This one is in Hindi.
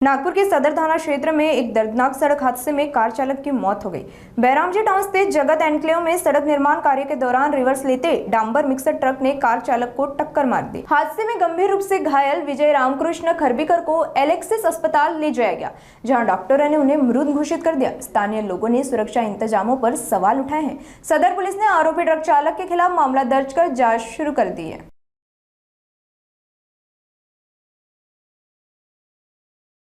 नागपुर के सदर थाना क्षेत्र में एक दर्दनाक सड़क हादसे में कार चालक की मौत हो गई। बैरामजी टाउन स्थित जगत एन्क्लेव में सड़क निर्माण कार्य के दौरान रिवर्स लेते डांबर मिक्सर ट्रक ने कार चालक को टक्कर मार दी। हादसे में गंभीर रूप से घायल विजय रामकृष्ण खरबीकर को एलेक्सिस अस्पताल ले जाया गया, जहां डॉक्टरों ने उन्हें मृत घोषित कर दिया। स्थानीय लोगों ने सुरक्षा इंतजामों पर सवाल उठाए हैं। सदर पुलिस ने आरोपी ट्रक चालक के खिलाफ मामला दर्ज कर जाँच शुरू कर दी है।